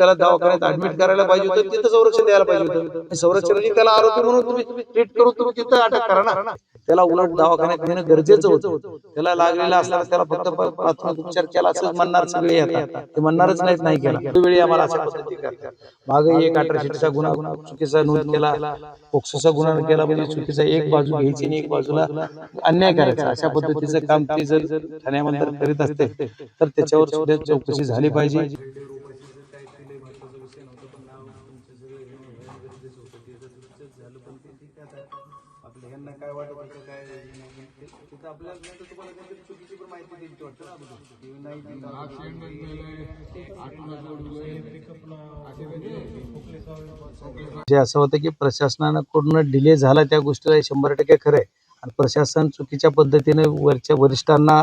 त्याला दवाखान्यात ऍडमिट करायला पाहिजे होतं, तिथं संरक्षण द्यायला पाहिजे होतं. संरक्षण म्हणजे त्याला आरोपी म्हणून तुम्ही ट्रीट करून तुम्ही तिथं अटक करा ना. त्याला उलट दवाखान्यात नेणं गरजेचं होतं. त्याला लागलेला असताना त्याला फक्त प्राथमिक उपचार केला असं म्हणणार सगळे आता ते म्हणणारच नाहीत नाही केला. वेळी आम्हाला अशा पद्धती करतात. मागे एक 18चा गुन्हा चुकीचा नोंद केला, पोक्सोचा गुन्हा केला म्हणजे चुकीचा एक बाजू घ्यायची आणि एक बाजूला अन्याय करायचा, अशा पद्धतीचं काम ते जर ठाण्यामध्ये करीत असते तर त्याच्यावर सुद्धा चौकशी झाली पाहिजे. काय वाटत होतं काय तिथं आपल्याला तुम्हाला काहीतरी चुकीची पण माहिती द्यायची वाटतं ना. असं होतं की प्रशासनाकडून डिले झाला त्या गोष्टीला 100% खरं आहे आणि प्रशासन चुकीच्या पद्धतीने वरच्या वरिष्ठांना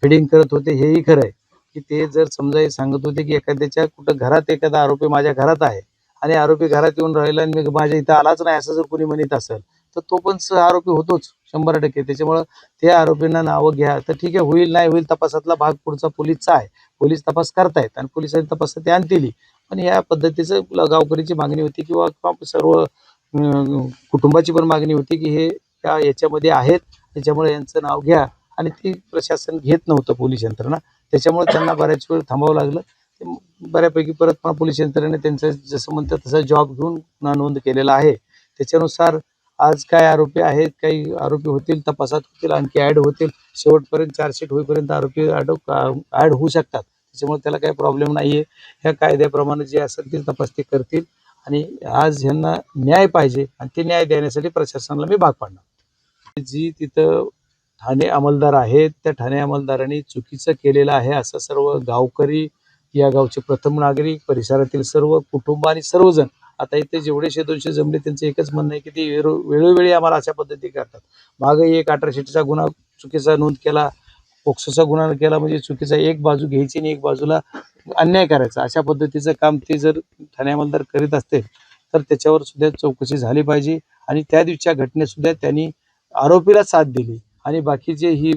फिडिंग करत होते हेही खरं आहे की ते जर समजा सांगत होते की एखाद्याच्या कुठं घरात एखादा आरोपी माझ्या घरात आहे आणि आरोपी घरात येऊन राहिला आणि मी माझ्या इथं आलाच नाही असं जर कोणी म्हणत असेल तर तो पण आरोपी होतोच 100%. त्याच्यामुळे त्या आरोपींना नावं घ्या तर ठीक आहे, होईल नाही होईल तपासातला भाग पुढचा पोलीसचा आहे, पोलीस तपास करतायत आणि पोलिसांनी तपासात ते आणतील. पण या पद्धतीचं गावकरीची मागणी होती किंवा सर्व कुटुंबाची पण मागणी होती की हे याच्यामध्ये आहेत त्याच्यामुळे यांचं नाव घ्या आणि ती प्रशासन घेत नव्हतं पोलीस यंत्रणा, त्याच्यामुळे त्यांना बऱ्याच वेळ थांबावं लागलं. बऱ्यापैकी परत पण पोलीस यंत्रणेने त्यांचं जसं म्हणतात तसा जॉब घेऊन नोंद केलेला आहे. त्याच्यानुसार आज काय आरोपी आहेत, काही आरोपी होतील, तपासात होतील, आणखी ऍड होतील, शेवटपर्यंत चार्जशीट होईपर्यंत आरोपी ऍड होऊ शकतात. त्याच्यामुळे त्याला काही प्रॉब्लेम नाहीये. ह्या कायद्याप्रमाणे जे असेल ते तपास ते करतील आणि आज ह्यांना न्याय पाहिजे आणि ते न्याय देण्यासाठी प्रशासनाला मी भाग पाडणार. जी तिथं ठाणे अंमलदार आहेत त्या ठाणे अंमलदारांनी चुकीचं केलेलं आहे असं सर्व गावकरी, या गावचे प्रथम नागरिक, परिसरातील सर्व कुटुंब आणि सर्वजण आता इथे जेवढे 100-200 जमले त्यांचं एकच म्हणणं आहे की ती वेळोवेळी आम्हाला अशा पद्धती करतात. मागे एक 18चा गुन्हा चुकीचा नोंद केला, पोक्सोचा गुन्हा केला म्हणजे चुकीचा एक बाजू घ्यायची आणि एक बाजूला अन्याय करायचा, अशा पद्धतीचं काम ते जर ठाणे अंमलदार करीत असते तर त्याच्यावर सुद्धा चौकशी झाली पाहिजे. आणि त्या दिवशीच्या घटनेत सुद्धा त्यांनी आरोपीला साथ दिली आणि बाकीचे ही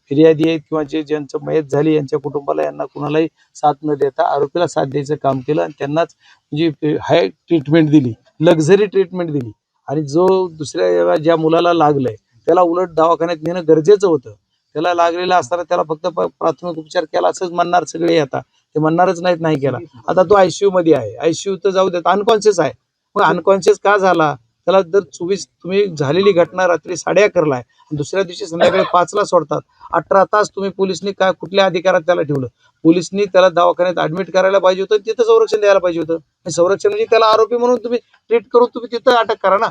फिर्यादी आहेत किंवा जे ज्यांचं मयत झाली यांच्या कुटुंबाला यांना कुणालाही साथ न देता आरोपीला साथ द्यायचं काम केलं आणि त्यांनाच म्हणजे हाय ट्रीटमेंट दिली, लक्झरी ट्रीटमेंट दिली. आणि जो दुसऱ्या ज्या मुलाला लागलंय त्याला उलट दवाखान्यात नेणं गरजेचं होतं. त्याला लागलेला असताना त्याला फक्त प्राथमिक उपचार केला असंच म्हणणार सगळे आता ते म्हणणारच नाहीत नाही केला. आता तो ICU मध्ये आहे, ICU तर जाऊ देत, अनकॉन्शियस आहे. मग अनकॉन्शियस का झाला? त्याला जर तुम्ही झालेली घटना रात्री 11:30 आहे, दुसऱ्या दिवशी संध्याकाळी 5ला सोडतात, 18 तास तुम्ही पोलिसनी काय कुठल्या अधिकारात त्याला ठेवलं? पोलिसनी त्याला दवाखान्यात ऍडमिट करायला पाहिजे होतं, तिथं संरक्षण द्यायला पाहिजे होतं. संरक्षण म्हणजे त्याला आरोपी म्हणून तुम्ही ट्रीट करून तुम्ही तिथं अटक करा ना.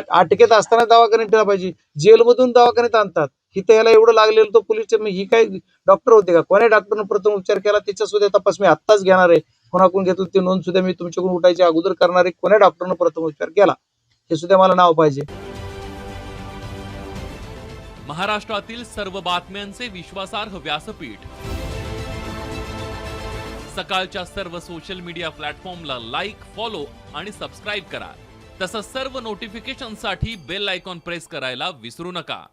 अटकेत असताना दवाखान्यात ठेवला पाहिजे, जेलमधून दवाखान्यात आणतात. हिथं याला एवढं लागलेलं तो पोलीस ही काय डॉक्टर होते का? कोण्या डॉक्टरनं प्रथम उपचार केला त्याचा सुद्धा तपास मी आत्ताच घेणार आहे. कोणाकडून घेतलं ते नोंद सुद्धा मी तुमच्याकडून उठायच्या अगोदर करणार आहे. कोण्या डॉक्टरनं प्रथम उपचार केला हे सुद्धा मला नाव पाहिजे. महाराष्ट्रातील सर्व बातम्यांचे विश्वासार्ह व्यासपीठ, सकाळच्या सर्व सोशल मीडिया प्लॅटफॉर्मला लाईक, फॉलो आणि सबस्क्राईब करा. तसंच सर्व नोटिफिकेशनसाठी बेल आयकॉन प्रेस करायला विसरू नका.